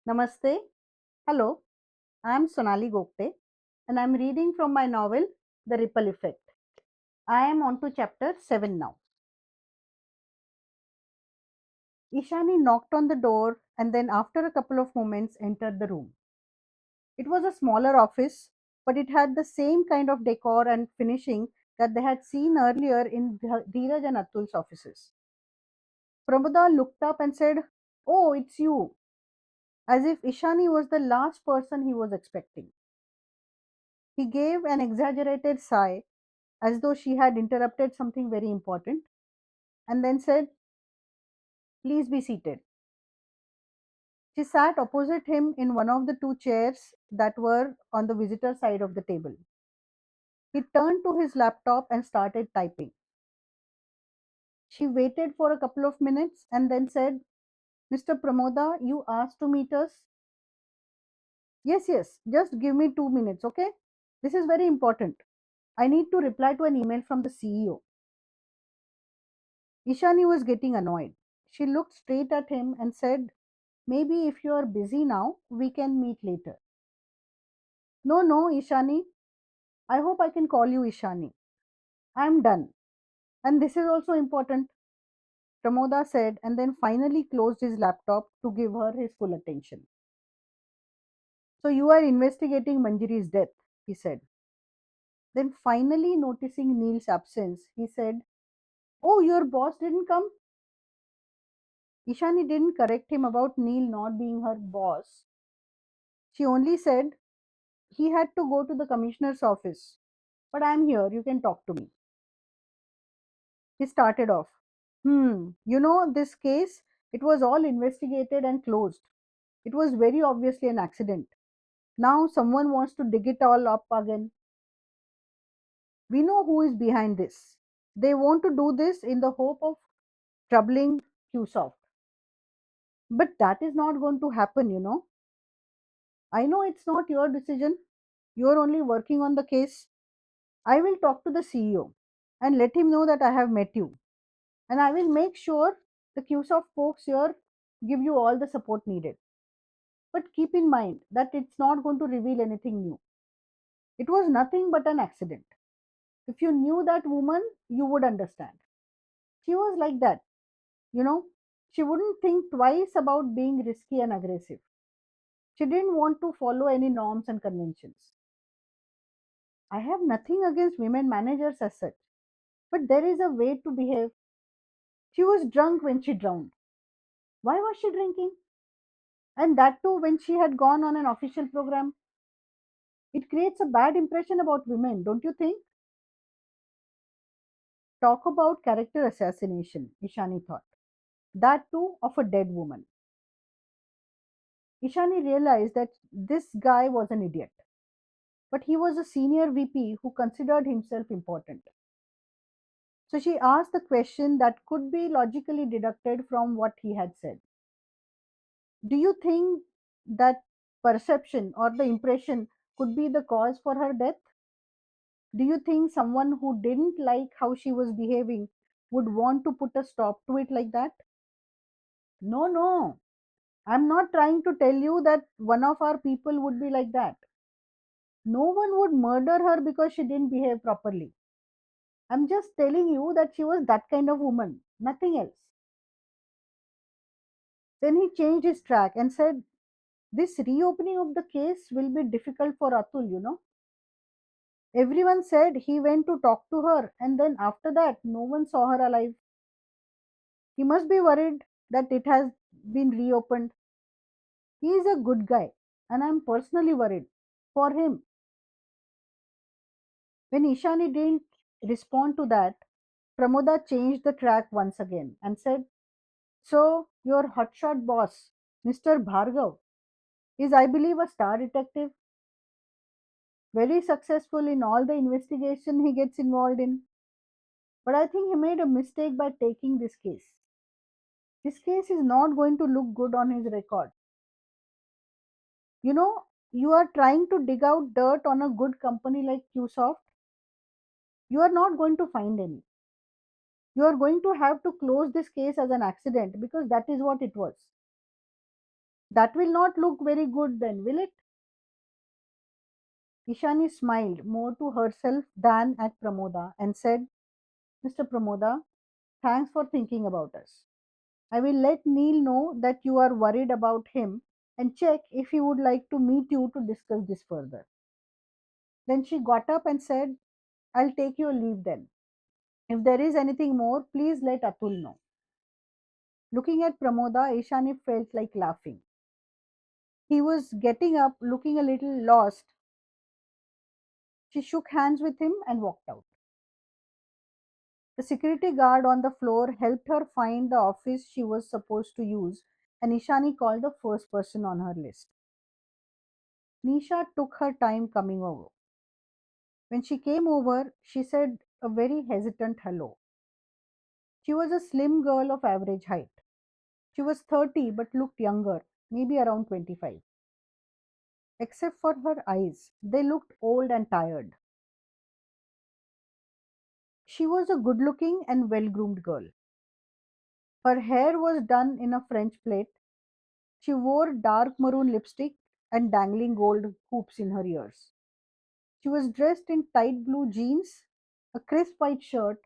Namaste. Hello, I am Sonali Gopte and I am reading from my novel The Ripple Effect. I am on to chapter 7 now. Ishani knocked on the door and then, after a couple of moments, entered the room. It was a smaller office, but it had the same kind of decor and finishing that they had seen earlier in Dheeraj and Atul's offices. Pramoda looked up and said, "Oh, it's you," as if Ishani was the last person he was expecting. He gave an exaggerated sigh as though she had interrupted something very important, and then said, "Please be seated." She sat opposite him in one of the two chairs that were on the visitor side of the table. He turned to his laptop and started typing. She waited for a couple of minutes and then said, "Mr. Pramoda, you asked to meet us?" "Yes, yes, just give me 2 minutes, okay? This is very important. I need to reply to an email from the CEO. Ishani was getting annoyed. She looked straight at him and said, "Maybe if you are busy now, we can meet later." "No, no, Ishani. I hope I can call you Ishani. I am done. And this is also important," Pramoda said, and then finally closed his laptop to give her his full attention. "So you are investigating Manjari's death," he said. Then, finally noticing Neil's absence, he said, "Oh, your boss didn't come?" Ishani didn't correct him about Neil not being her boss. She only said, "He had to go to the commissioner's office. But I am here, you can talk to me." He started off. This case, it was all investigated and closed. It was very obviously an accident. Now someone wants to dig it all up again. We know who is behind this. They want to do this in the hope of troubling QSoft. But that is not going to happen. I know it's not your decision. You're only working on the case. I will talk to the CEO and let him know that I have met you. And I will make sure the QSoft folks here give you all the support needed. But keep in mind that it's not going to reveal anything new. It was nothing but an accident. If you knew that woman, you would understand. She was like that, you know. She wouldn't think twice about being risky and aggressive. She didn't want to follow any norms and conventions. I have nothing against women managers as such, but there is a way to behave. She was drunk when she drowned. Why was she drinking? And that too when she had gone on an official program. It creates a bad impression about women, don't you think? Talk about character assassination, Ishani thought. That too of a dead woman. Ishani realized that this guy was an idiot, but he was a senior VP who considered himself important. So she asked the question that could be logically deducted from what he had said. "Do you think that perception or the impression could be the cause for her death? Do you think someone who didn't like how she was behaving would want to put a stop to it like that?" "No, no. I'm not trying to tell you that one of our people would be like that. No one would murder her because she didn't behave properly. I'm just telling you that she was that kind of woman, nothing else." Then he changed his track and said, "This reopening of the case will be difficult for Atul. Everyone said he went to talk to her, and then after that, no one saw her alive. He must be worried that it has been reopened. He is a good guy, and I'm personally worried for him." When Ishani didn't respond to that, Pramoda changed the track once again and said, "So, your hotshot boss, Mr. Bhargav, is, I believe, a star detective, very successful in all the investigation he gets involved in. But I think he made a mistake by taking this case. This case is not going to look good on his record. You are trying to dig out dirt on a good company like QSoft. You are not going to find any. You are going to have to close this case as an accident because that is what it was. That will not look very good then, will it? Ishani smiled more to herself than at Pramoda and said, Mr. Pramoda, thanks for thinking about us. I will let Neil know that you are worried about him and check if he would like to meet you to discuss this further. Then she got up and said, I'll take your leave then. If there is anything more, please let Atul know. Looking at Pramoda, Ishani felt like laughing. He was getting up, looking a little lost. She shook hands with him and walked out. The security guard on the floor helped her find the office she was supposed to use, and Ishani called the first person on her list. Nisha took her time coming over. When she came over, she said a very hesitant hello. She was a slim girl of average height. She was 30 but looked younger, maybe around 25. Except for her eyes, they looked old and tired. She was a good looking and well groomed girl. Her hair was done in a French plait. She wore dark maroon lipstick and dangling gold hoops in her ears. She was dressed in tight blue jeans, a crisp white shirt,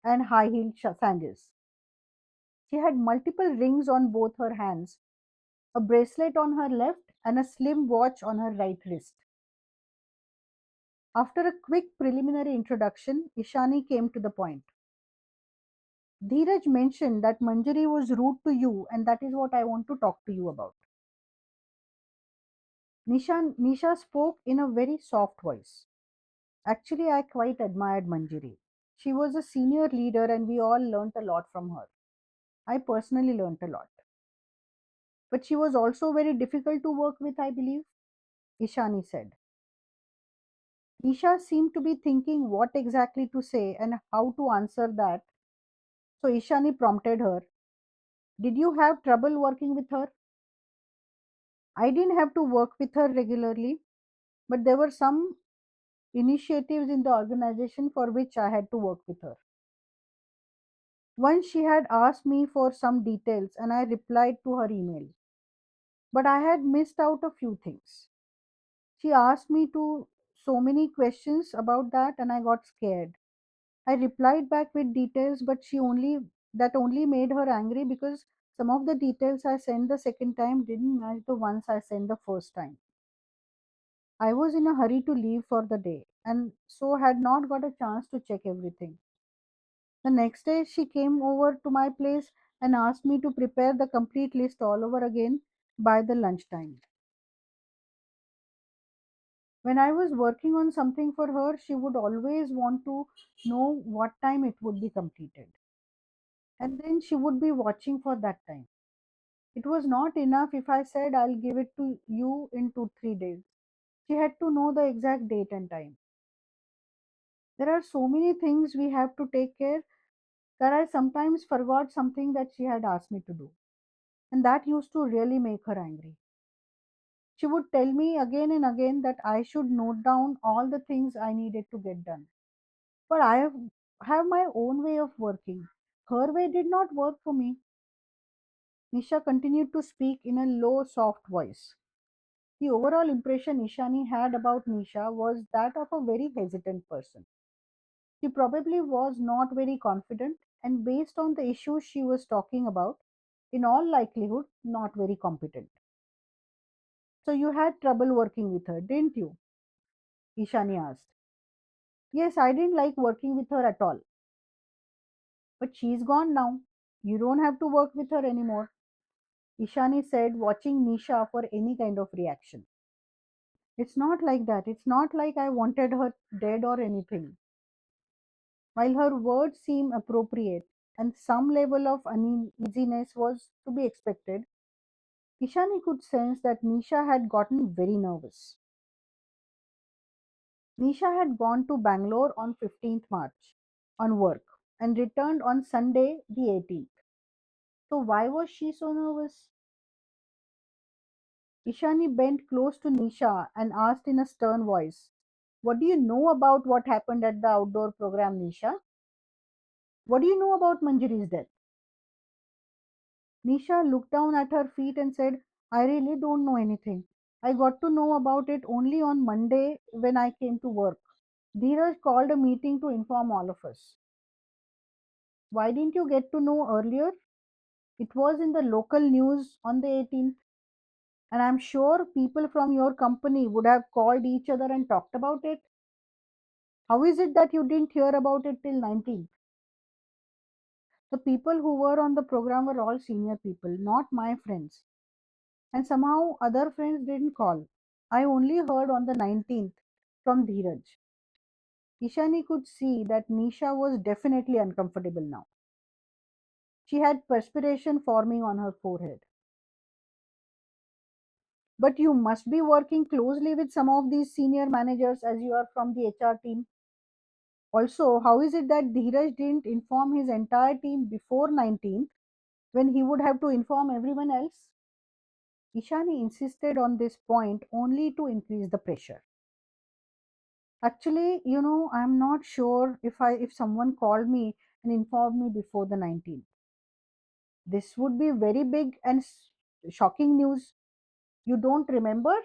and high heeled sandals. She had multiple rings on both her hands, a bracelet on her left, and a slim watch on her right wrist. After a quick preliminary introduction, Ishani came to the point. Dheeraj mentioned that Manjari was rude to you, and that is what I want to talk to you about. Nisha spoke in a very soft voice. Actually, I quite admired Manjari. She was a senior leader, and we all learnt a lot from her. I personally learnt a lot. But she was also very difficult to work with, I believe, Ishani said. Nisha seemed to be thinking what exactly to say and how to answer that. So Ishani prompted her, did you have trouble working with her? I didn't have to work with her regularly, but there were some initiatives in the organization for which I had to work with her. Once she had asked me for some details and I replied to her email, but I had missed out a few things. She asked me to so many questions about that and I got scared. I replied back with details, but she only that only made her angry because some of the details I sent the second time didn't match the ones I sent the first time. I was in a hurry to leave for the day and so had not got a chance to check everything. The next day she came over to my place and asked me to prepare the complete list all over again by the lunchtime. When I was working on something for her, she would always want to know what time it would be completed. And then she would be watching for that time. It was not enough if I said I'll give it to you in 2 3 days. She had to know the exact date and time. There are so many things we have to take care that I sometimes forgot something that she had asked me to do. And that used to really make her angry. She would tell me again and again that I should note down all the things I needed to get done. But have my own way of working. Her way did not work for me. Nisha continued to speak in a low, soft voice. The overall impression Ishani had about Nisha was that of a very hesitant person. She probably was not very confident, and based on the issues she was talking about, in all likelihood, not very competent. So you had trouble working with her, didn't you? Ishani asked. Yes, I didn't like working with her at all. But she's gone now. You don't have to work with her anymore, Ishani said, watching Nisha for any kind of reaction. It's not like that. It's not like I wanted her dead or anything. While her words seemed appropriate and some level of uneasiness was to be expected, Ishani could sense that Nisha had gotten very nervous. Nisha had gone to Bangalore on 15th March on work and returned on Sunday the 18th. So why was she so nervous? Ishani bent close to Nisha and asked in a stern voice, what do you know about what happened at the outdoor program, Nisha? What do you know about Manjari's death? Nisha looked down at her feet and said, I really don't know anything. I got to know about it only on Monday when I came to work. Dheeraj called a meeting to inform all of us. Why didn't you get to know earlier? It was in the local news on the 18th, and I'm sure people from your company would have called each other and talked about it. How is it that you didn't hear about it till 19th? The people who were on the program were all senior people, not my friends. And somehow other friends didn't call. I only heard on the 19th from Dheeraj. Ishani could see that Nisha was definitely uncomfortable now. She had perspiration forming on her forehead. But you must be working closely with some of these senior managers as you are from the HR team. Also, how is it that Dheeraj didn't inform his entire team before 19th when he would have to inform everyone else? Ishani insisted on this point only to increase the pressure. Actually, I'm not sure if someone called me and informed me before the 19th. This would be very big and shocking news. You don't remember?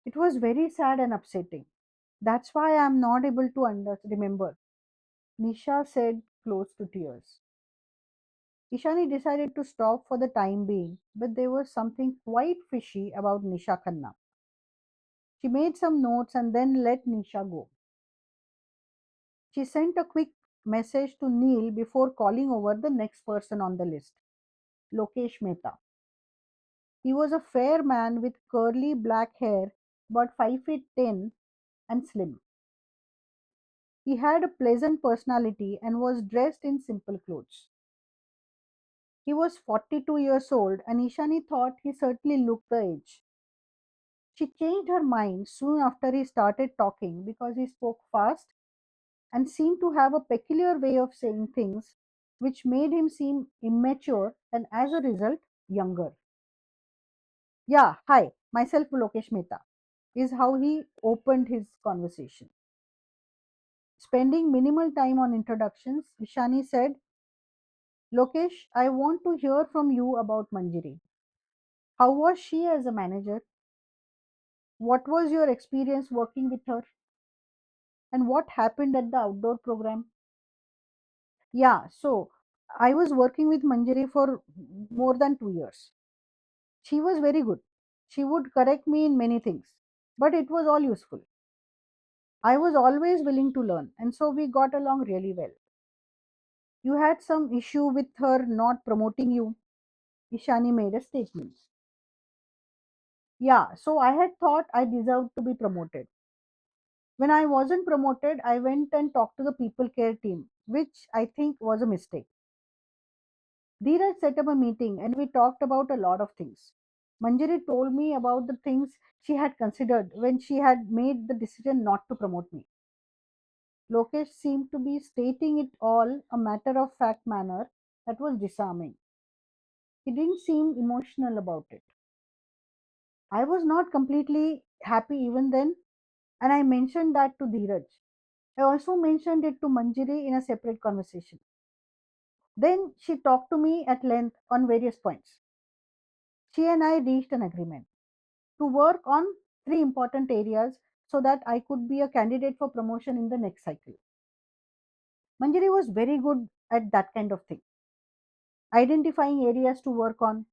It was very sad and upsetting. That's why I'm not able to remember, Nisha said, close to tears. Ishani decided to stop for the time being, but there was something quite fishy about Nisha Khanna. She made some notes and then let Nisha go. She sent a quick message to Neil before calling over the next person on the list, Lokesh Mehta. He was a fair man with curly black hair, about 5 feet 10 and slim. He had a pleasant personality and was dressed in simple clothes. He was 42 years old, and Ishani thought he certainly looked the age. She changed her mind soon after he started talking because he spoke fast and seemed to have a peculiar way of saying things which made him seem immature and as a result younger. Yeah, hi, myself Lokesh Mehta is how he opened his conversation. Spending minimal time on introductions, Ishani said, Lokesh, I want to hear from you about Manjiri. How was she as a manager? What was your experience working with her? And what happened at the outdoor program? Yeah, so I was working with Manjari for more than 2 years. She was very good. She would correct me in many things, but it was all useful. I was always willing to learn, and so we got along really well. You had some issue with her not promoting you, Ishani made a statement. Yeah, so I had thought I deserved to be promoted. When I wasn't promoted, I went and talked to the people care team, which I think was a mistake. Dheeraj set up a meeting and we talked about a lot of things. Manjari told me about the things she had considered when she had made the decision not to promote me. Lokesh seemed to be stating it all a matter of fact manner that was disarming. He didn't seem emotional about it. I was not completely happy even then, and I mentioned that to Dheeraj. I also mentioned it to Manjari in a separate conversation. Then she talked to me at length on various points. She and I reached an agreement to work on three important areas so that I could be a candidate for promotion in the next cycle. Manjari was very good at that kind of thing, identifying areas to work on,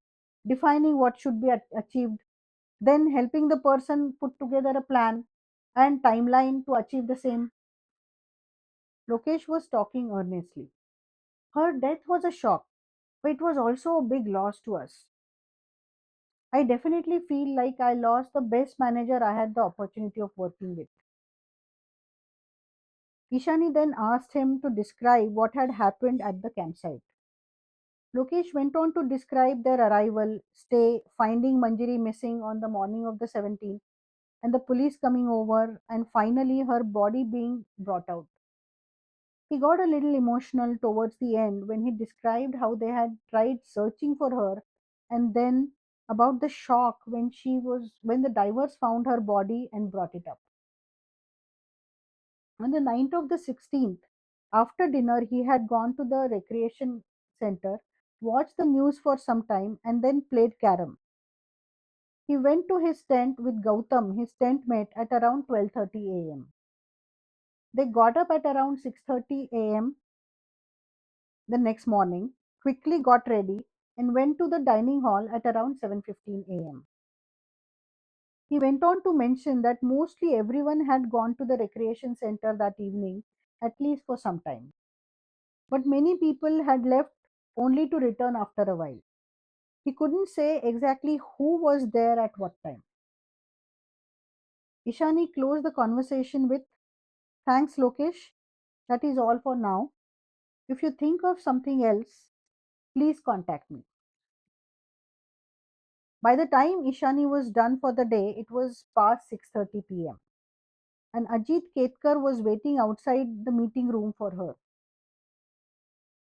defining what should be achieved, then helping the person put together a plan and timeline to achieve the same. Lokesh was talking earnestly. Her death was a shock, but it was also a big loss to us. I definitely feel like I lost the best manager I had the opportunity of working with. Ishani then asked him to describe what had happened at the campsite. Lokesh went on to describe their arrival, stay, finding Manjari missing on the morning of the 17th, and the police coming over, and finally her body being brought out. He got a little emotional towards the end when he described how they had tried searching for her and then about the shock when the divers found her body and brought it up. On the night of the 16th, after dinner, he had gone to the recreation center, watched the news for some time, and then played carom. He went to his tent with Gautam, his tent mate, at around 12:30 a.m. They got up at around 6:30 a.m. the next morning, quickly got ready, and went to the dining hall at around 7:15 a.m. He went on to mention that mostly everyone had gone to the recreation center that evening, at least for some time. But many people had left only to return after a while. He couldn't say exactly who was there at what time. Ishani closed the conversation with, "Thanks, Lokesh. That is all for now. If you think of something else, please contact me." By the time Ishani was done for the day, it was past 6:30 p.m. and Ajit Ketkar was waiting outside the meeting room for her.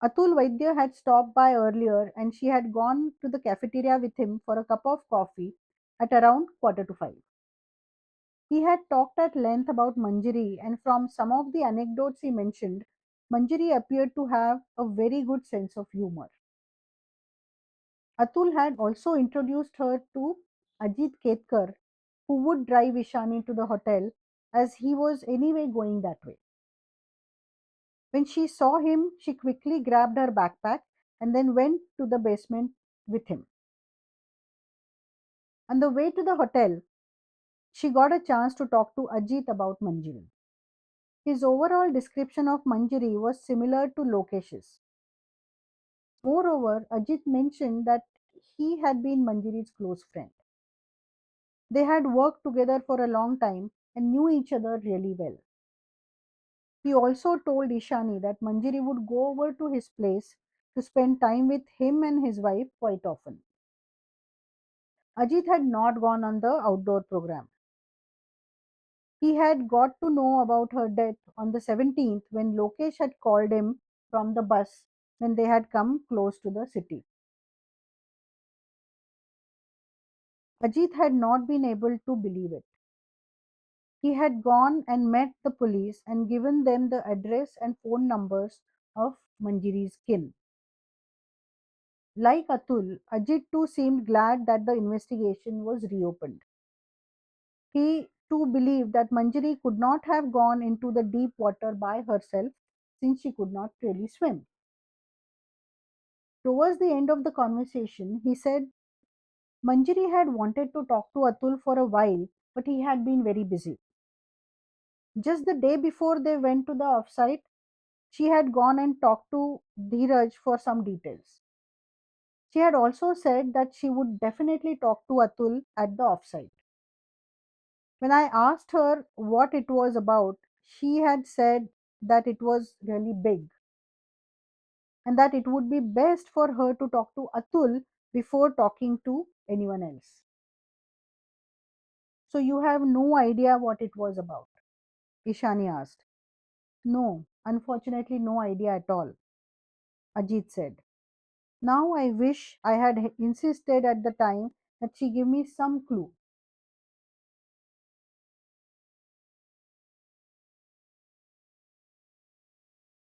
Atul Vaidya had stopped by earlier and she had gone to the cafeteria with him for a cup of coffee at around quarter to five. He had talked at length about Manjari, and from some of the anecdotes he mentioned, Manjari appeared to have a very good sense of humor. Atul had also introduced her to Ajit Ketkar, who would drive Ishani to the hotel as he was anyway going that way. When she saw him, she quickly grabbed her backpack and then went to the basement with him. On the way to the hotel, she got a chance to talk to Ajit about Manjari. His overall description of Manjari was similar to Lokesh's. Moreover, Ajit mentioned that he had been Manjari's close friend. They had worked together for a long time and knew each other really well. He also told Ishani that Manjari would go over to his place to spend time with him and his wife quite often. Ajit had not gone on the outdoor program. He had got to know about her death on the 17th when Lokesh had called him from the bus when they had come close to the city. Ajit had not been able to believe it. He had gone and met the police and given them the address and phone numbers of Manjiri's kin. Like Atul, Ajit too seemed glad that the investigation was reopened. He too believed that Manjari could not have gone into the deep water by herself since she could not really swim. Towards the end of the conversation, he said Manjari had wanted to talk to Atul for a while, but he had been very busy. Just the day before they went to the offsite, she had gone and talked to Dheeraj for some details. She had also said that she would definitely talk to Atul at the offsite. When I asked her what it was about, she had said that it was really big and that it would be best for her to talk to Atul before talking to anyone else. "So you have no idea what it was about?" Ishani asked. "No, unfortunately, no idea at all," Ajit said. "Now I wish I had insisted at the time that she give me some clue.